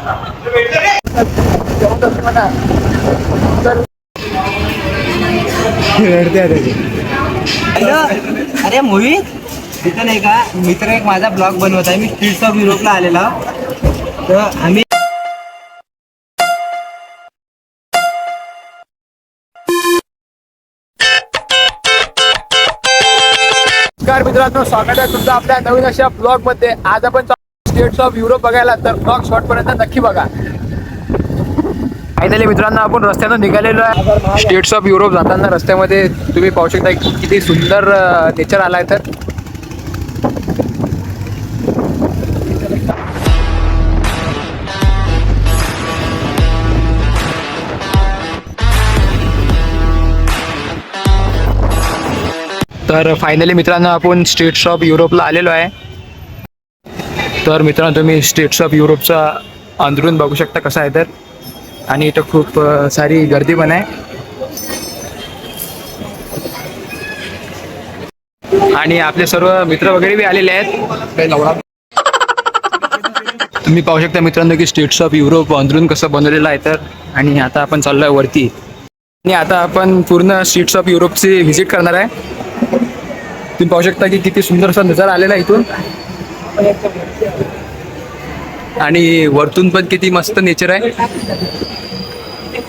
अरे मूवी तिथं नाही का, मित्र एक माझा ब्लॉग बनवत आहे. मी स्ट्रीट्स ऑफ युरोपला आलेला, तर आम्ही नमस्कार मित्रांनो, स्वागत आहे तुमचं आपल्या नवीन अशा ब्लॉग मध्ये. आज आपण स्टेट्स ऑफ युरोप बघायला, तर ब्लॉग शॉर्ट पर्यंत नक्की बघा. फायनली मित्रांनो आपण रस्त्यातून निघालेलो आहे. स्टेट्स ऑफ युरोप जाताना रस्त्यामध्ये तुम्ही पाहू शकता किती सुंदर नेचर आलाय. तर फायनली मित्रांनो आपण स्टेट्स ऑफ युरोपला आलेलो आहे. तर मित्रांनो तुम्ही स्टेट्स ऑफ युरोपचा अंदरून बघू शकता कसं आहे तर, आणि इथं खूप सारी गर्दी पण आहे. आणि आपले सर्व मित्र वगैरे बी आलेले आहेत. तुम्ही पाहू शकता मित्रांनो की स्टेट्स ऑफ युरोप अंदरून कसं बनवलेलं आहे तर. आणि आता आपण चाललोय वरती, आणि आता आपण पूर्ण स्टेट्स ऑफ युरोपची व्हिजिट करणार आहे. तुम्ही पाहू शकता की किती सुंदर असा नजारा आलेला आहे इथून, आणि वरतून पण किती मस्त नेचर आहे.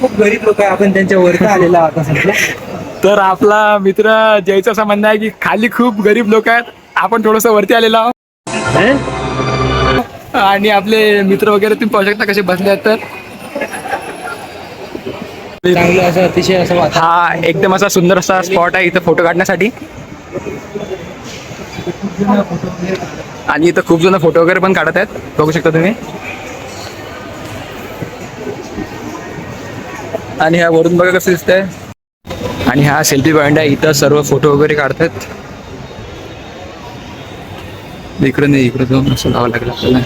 खूप गरीब लोक आहे, आपण त्यांच्या वरती आलेला आता सध्या. तर आपला मित्र जयचं असं म्हणणं आहे की खाली खूप गरीब लोक आहेत, आपण थोडंसं वरती आलेलो आहोत. आणि आपले मित्र वगैरे तुम्ही पाहू शकता कसे बसले आहेत. तर चांगलं असं अतिशय असं हा एकदम असा सुंदर असा स्पॉट आहे इथं फोटो काढण्यासाठी. आणि इथं खूप जण फोटो वगैरे पण काढत आहेत, बघू शकता तुम्ही. आणि ह्या वरून बघा कसं दिसतंय. आणि हा सेल्फी पॉइंट आहे, इथं सर्व फोटो वगैरे काढतात. इकडे नाही, इकडे जाऊन असं जावं लागलं आपल्याला.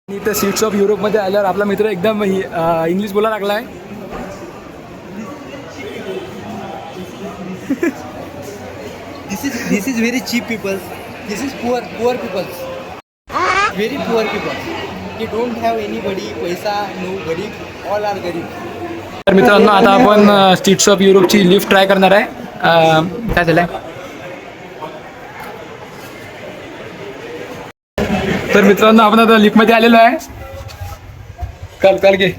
इथं स्टेट्स ऑफ युरोप मध्ये आल्यावर आपला मित्र एकदम इंग्लिश बोलायला लागलाय. This is very cheap people. This is poor people. Very poor people. They don't have anybody. पैसा no गरीब. All are गरीब. तर मित्रांनो आता आपण स्टेट्स ऑफ युरोपची लिफ्ट ट्राय करणार आहे. काय झालंय. तर मित्रांनो आपण आता लिफ्ट मध्ये आलेलो आहे. काल घे.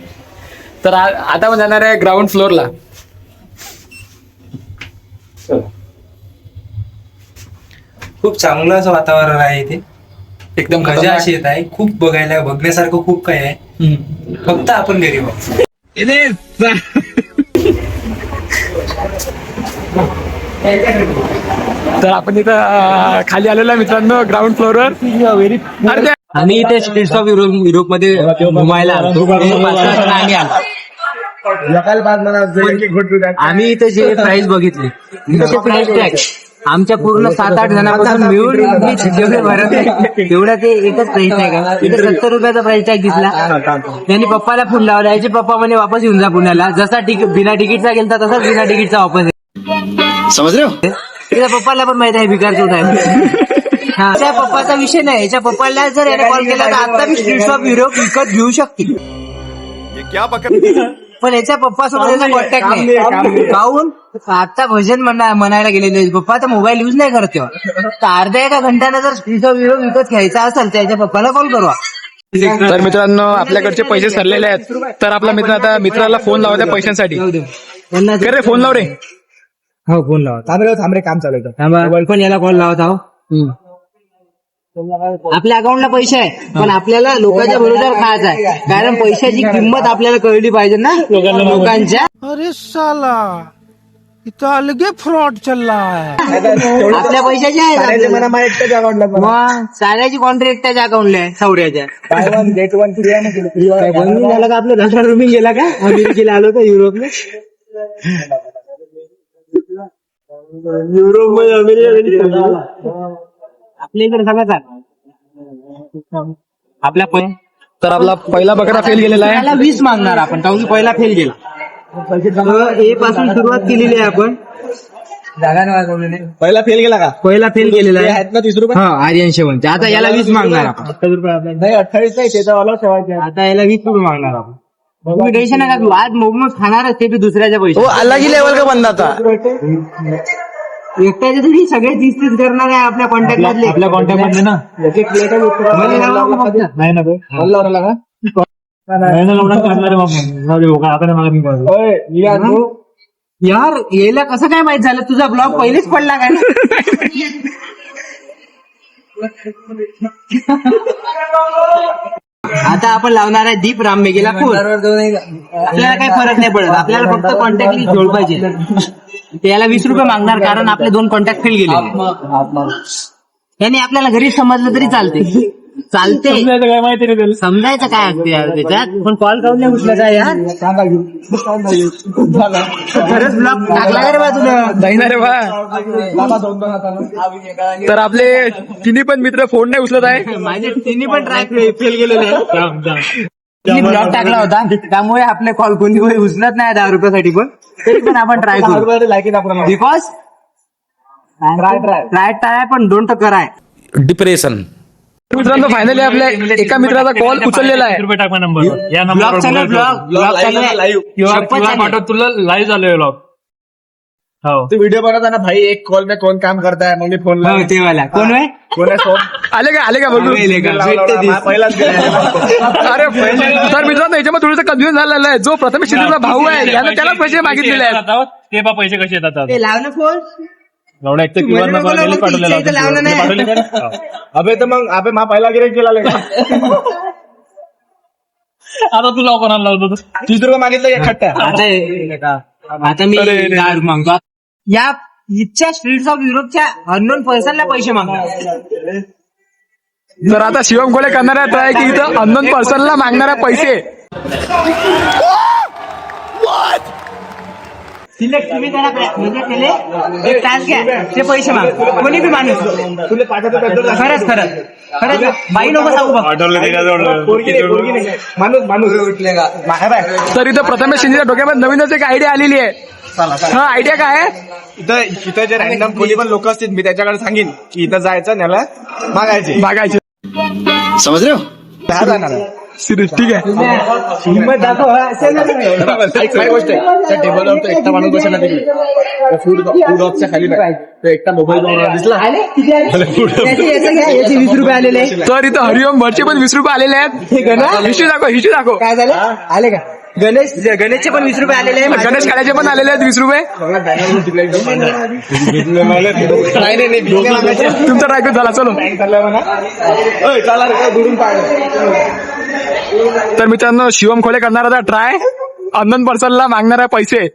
तर आता आपण जाणार आहे ग्राउंड फ्लोअरला. खूप चांगलं असं वातावरण आहे इथे, एकदम मजा अशी येत आहे. खूप बघण्यासारखं खूप काही आहे. फक्त आपण गरीब आहोत. तर आपण इथं खाली आलेलो आहे मित्रांनो ग्राउंड फ्लोअरवर. आम्ही इथे स्टेट्स ऑफ युरोप मध्ये घुमायला आलो. आम्ही इथे जे प्राइस बघितले, प्राइस टॅग आमच्या पूर्ण 7-8 जणांपासून मिळून जेवढे भरत आहे तेवढा ते एकच प्राइस टॅग आहे. इथे 70 रुपयाचा प्राइस टॅग दिसला. त्यांनी पप्पाला फोन लावला, याचे पप्पा म्हणे वापस येऊन जा पुण्याला. जसा बिना तिकीटचा गेलता तसाच बिना तिकीटचा वापस आहे. समज रे. त्याच्या पप्पाला पण माहित आहे भिकार चोट आहे. हा, त्या पप्पाचा विषय नाही. याच्या पप्पाला जर याने कॉल केला तर आता मी स्टेट्स ऑफ युरोप विकत घेऊ शकते. पण याच्या पप्पा सोबत कॉन्टॅक्ट नाही. काहून आता भजन म्हणायला गेलेले पप्पा तर मोबाईल युज नाही करत तेव्हा. तर अर्ध्या एका घंट्यानं जर स्टेट्स ऑफ युरोप विकत घ्यायचा असेल तर याच्या पप्पाला कॉल करवा. तर मित्रांनो आपल्याकडचे पैसे ठरलेले आहेत. तर आपला मित्र आता मित्राला फोन लावता पैशांसाठी. रे फोन लाव रे. हो फोन लावा. थांब रे, काम चालू आहे. थांबा, पण याला कॉल लावत आहो. आपल्या अकाउंटला पैसे आहे, पण आपल्याला लोकांच्या बरोबर खायचं आहे. कारण पैशाची किंमत आपल्याला कळली पाहिजे ना लोकांच्या. अरे साला इथं अलगे फ्रॉड चल रहा है. आपल्या पैशाचे आहे मग साऱ्याची कॉन्ट्रॅक्ट त्याच्या अकाउंटला आहे. सौर्याच्या बनून झाला का आपलं 10 रुपये गेला का अमेरिकेला आलो तर युरोपला. युरोप मध्ये अमेरिका आपल्या इकडे सगळं आपल्या तर आपला पहिला बकरा फेल गेलेला आहे. 20 मागणार आपण, कारण की पहिला फेल गेला. ए पासून सुरुवात केलेली आहे आपण. जागा नाही वाजवलेली. पहिला फेल गेला का? पहिला फेल केलेला ते आहे. आहेत ना 30 रुपये. हा आर्यन शेवंत. आता याला 20 मागणार आपण. नाही 28 नाही त्याचा वाला ठेवायचा. आता याला 20 रुपये मागणार आपण. तुम्ही टेन्शन नका घेऊ. आज मोमोज खाणारच ते बी दुसऱ्याच्या पैसे. वो अलग ही लेवल का बंदा था. एकट्याचे तुम्ही सगळे 30 करणार आहे आपल्या कॉन्टॅक्ट मधले. आपल्या कॉन्टॅक्ट मध्ये ना मला लावू का फक्त? नाही ना यार याला कसं काय माहित झालं? तुझा ब्लॉग पहिलेच पडला काय? आता आपण लावणार आहे दीप राममेगीला फोन. आपल्याला काही फरक नाही पडत. आपल्याला फक्त कॉन्टॅक्ट लिस्ट जोड पाहिजे. त्याला 20 रुपये मागणार कारण आपले 2 कॉन्टॅक्ट फेल गेले. याने आपल्याला घरी समजलं तरी चालते. काय माहिती नाही समजायचं काय असते यार त्याच्यात. पण कॉल करून नाही उठलं काय यार? खरंच ब्लॉग टाकला का रे बा तुला? नाही ना रे बा. तर आपले तिन्ही पण मित्र फोन नाही उचलत आहे. माझे तिन्ही पण ट्राय फेल गेलेले आहे. ब्लॉग टाकला होता त्यामुळे आपले कॉल कोणी उचलत नाही 10 रुपयासाठी. पण तरी पण आपण ट्राय करू. बिकॉज ट्राय पण डोंट कराय. डिप्रेशन. मित्रांनो फायनली आपल्या एका मित्राचा कॉल उचललेला आहे. रुपये टाक नंबर या ब्लॉग चालू ब्लॉग पाठव तुला लाईव्ह झालोय ब्लॉग. हो तू व्हिडिओ बनवता ना भाई. एक कॉल में कौन काम करता है मग मी फोन लावला. ते वाला कोण आहे? कोण आहे सोड. आले का बघू. पहिलाच अरे तर मित्रांनो याच्यामध्ये थोडंसं कन्फ्युजन झालेलं आहे. जो प्रथमेश शिंदेचा भाऊ आहे यानं त्याला पैसे मागितलेले आहेत. ते बा पैसे कसे येतात ते लाव ना फोन. एवढा एक तर क्यूआर लावलं नाही. अबे तर मग अबे मा पहिला गिरेक केला आता तुला कोणाला लावतो 30 रुपये मागितलं एक खट्टा. आता मी 10 मागतो. या इथच्या स्ट्रीट्स ऑफ युरोपच्या अननोन पर्सनला पैसे मागणार. तर आता शिवम कोले करणार आहे ट्राय की इथं अननोन पर्सनला मागणारे पैसे. सिलेक्ट तुम्ही त्याला म्हणजे केले एक टास्क घ्या. ते पैसे माग. कोणी बी माणूस. खरंच बाई नको सांगू बघ. तर इथं प्रथमेश शिंदेच्या डोक्यामध्ये नवीनच एक आयडिया आलेली आहे. हा आयडिया काय आहे? इथं जे रॅन्डम कोणी पण लोक असतील मी त्याच्याकडे सांगेन की इथं जायचं त्याला मागायचे. समझ रहे हो? दहा जाणार आहे. सिरियस ठीक आहे. हिंमत दाखव. एक काय गोष्ट आहे त्या टेबलवर तो एकटा माणूस बसला तिकडे फूड ऑफच्या खाली नाही. तो एकटा मोबाईल दिसला. याचे 20 रुपये आलेले आहे. तर इथं हरिओम भरचे पण 20 रुपये आलेले आहेत. हिस्ट्री दाखव. काय झालं? आले का? गणेशचे पण 20 रुपये आलेले आहे. गणेश काळ्याचे पण आलेले आहेत 20 रुपये. तुमचा ट्राय झाला. चलो तर मित्रांनो शिवम खोले करणार होता ट्राय अननोन पर्सनला मागणारे पैसे.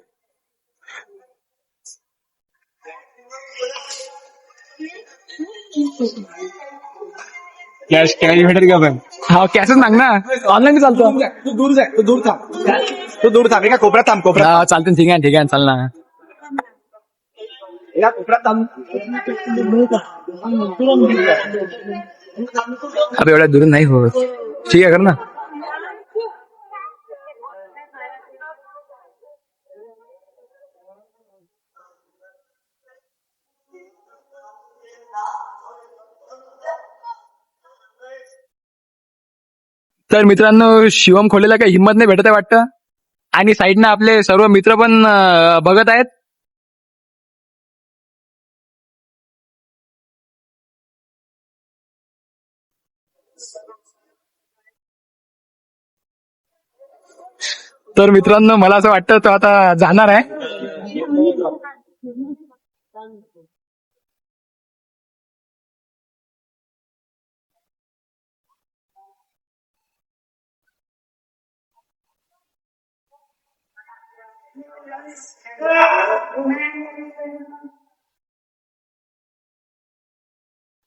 कॅश भेटेल का पण. हा कॅशच माग ना. ऑनलाईन चालतो. तू दूर थांब एका कोपऱ्यात थांब. कोपऱ्यात हा चालते. ठीक आहे चाल ना. एका कोपऱ्यात थांब. आता एवढ्या दूर नाही होत. ठीक आहे कर ना. तर मित्रांनो शिवम खोलेला काही हिंमत नाही भेटत आहे वाटतं. आणि साईडनं आपले सर्व मित्र पण बघत आहेत. तर मित्रांनो मला असं वाटतं तो आता जाणार आहे.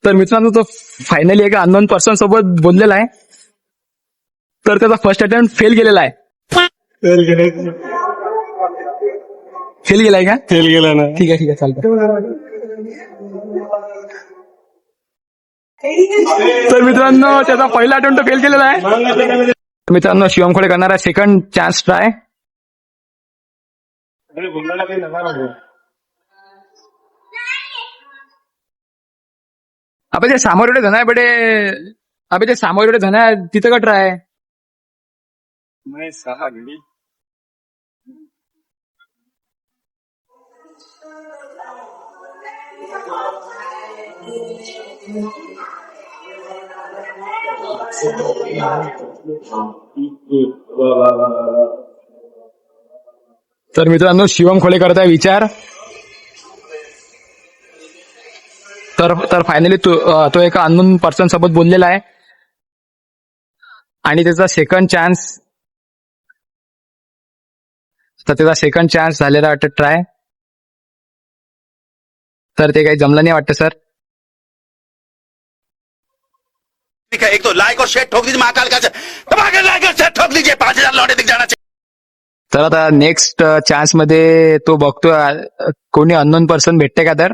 तर मित्रांनो तो फायनली एका अननोन पर्सन सोबत बोललेला आहे. तर त्याचा फर्स्ट अटेम्प्ट फेल गेलेला आहे. फेल गेलाय का? फेल गेला ना. ठीक आहे चालतं. तर मित्रांनो त्याचा पहिला अटेम्प्ट फेल केलेला आहे. मित्रांनो शिवम खोडे करणार आहे सेकंड चान्स ट्राय. अबे जे समोर एवढे जण आहे बडे, अबे जे समोर एवढे जण आहे तिथं का ट्राय. तर मित्रांनो शिवम खोले करत आहे विचार. तर फायनली तो एका अननोन पर्सन सोबत बोललेला आहे आणि त्याचा सेकंड चान्स झालेला वाटतं ट्राय. तर ते काही जमलं नाही वाटतं सर. एक तो लाइक और शेयर ठोक दीजिए महाकाल का धमाके, लाइक और शेयर ठोक दीजिए, 5000 लौटे दिख जाना चाहिए. तर आता नेक्स्ट चान्स मध्ये तो बघतो कोणी अननोन पर्सन भेटते का. तर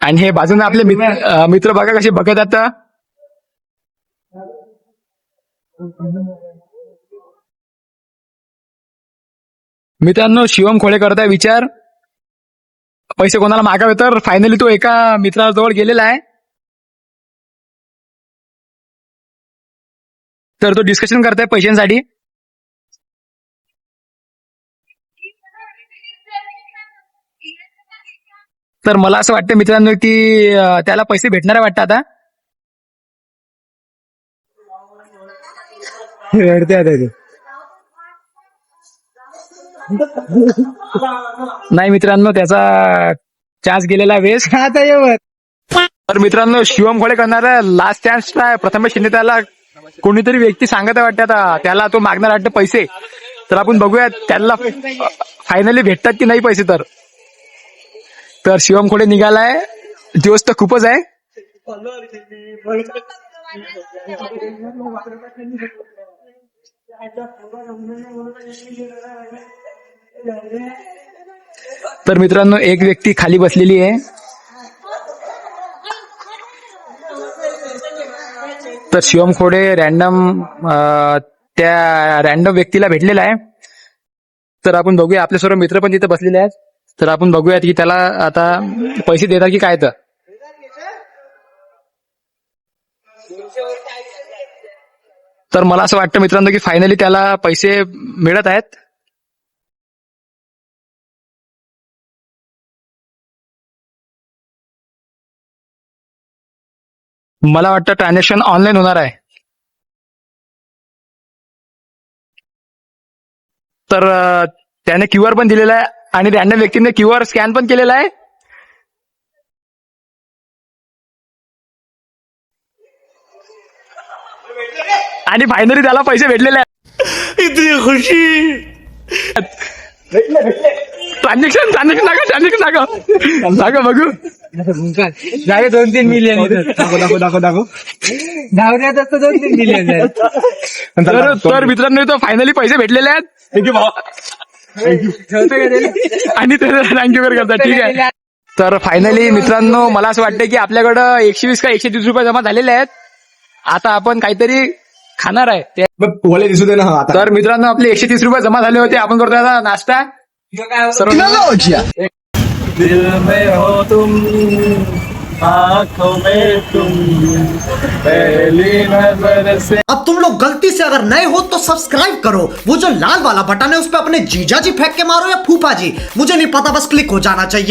आणि हे बाजूने आपले मित्र बघा कसे बघत आता. मित्रांनो शिवम खोळे करताय विचार पैसे कोणाला मागावे. तर फायनली तो एका मित्राजवळ गेलेला आहे. तर तो डिस्कशन करताय पैशांसाठी. तर मला असं वाटतं मित्रांनो की त्याला पैसे भेटणार आहे वाटतं आता. नाही मित्रांनो त्याचा चान्स गेलेला वेस्ट. तर मित्रांनो शिवम खोळे करणारा लास्ट चान्स आहे. प्रथमेश शिंदे त्याला कोणीतरी व्यक्ती सांगत आहे वाटतं आता त्याला तो मागणार वाटतं पैसे. तर आपण बघूया त्याला फायनली भेटतात की नाही पैसे. तर शिवम खोळे निघालाय. दिवस तर खूपच आहे. तर मित्रांनो एक व्यक्ती खाली बसलेली आहे. तर शिवम खोडे त्या रॅन्डम व्यक्तीला भेटलेला आहे. तर आपण बघूया आपले सर्व मित्र पण तिथे बसलेले आहेत. तर आपण बघूया की त्याला आता पैसे देतात की काय. तर मला असं वाटतं मित्रांनो की फायनली त्याला पैसे मिळत आहेत. मला वाटतं ट्रान्झॅक्शन ऑनलाईन होणार आहे. तर त्याने क्यूआर पण दिलेला आहे आणि रॅन्डम व्यक्तीने क्यूआर स्कॅन पण केलेला आहे. आणि फायनली त्याला पैसे भेटलेले आहेत. इतनी खुशी. ट्रान्झॅक्शन सांगा बघू. जागे 2-3 मिलियन दाखव. धावण्यात असतं 2-3 मिलियन. तर मित्रांनो तो फायनली पैसे भेटलेले आहेत. आणि थँक्यू करतात. ठीक आहे. तर फायनली मित्रांनो मला असं वाटतं की आपल्याकडं 120 का 130 रुपये जमा झालेले आहेत. आता आपण काहीतरी खाणार आहे. पोळे दिसू दे ना आता. तर मित्रांनो आपले 130 रुपये जमा झाले होते. आपण करतो आता नाश्ता. सर्व दिल में हो तुम, आंखों में तुम, पहली नजर से. अब तुम लोग गलती से अगर नए हो तो सब्सक्राइब करो. वो जो लाल वाला बटन है उस पर अपने जीजा जी फेंक के मारो या फूफा जी, मुझे नहीं पता, बस क्लिक हो जाना चाहिए.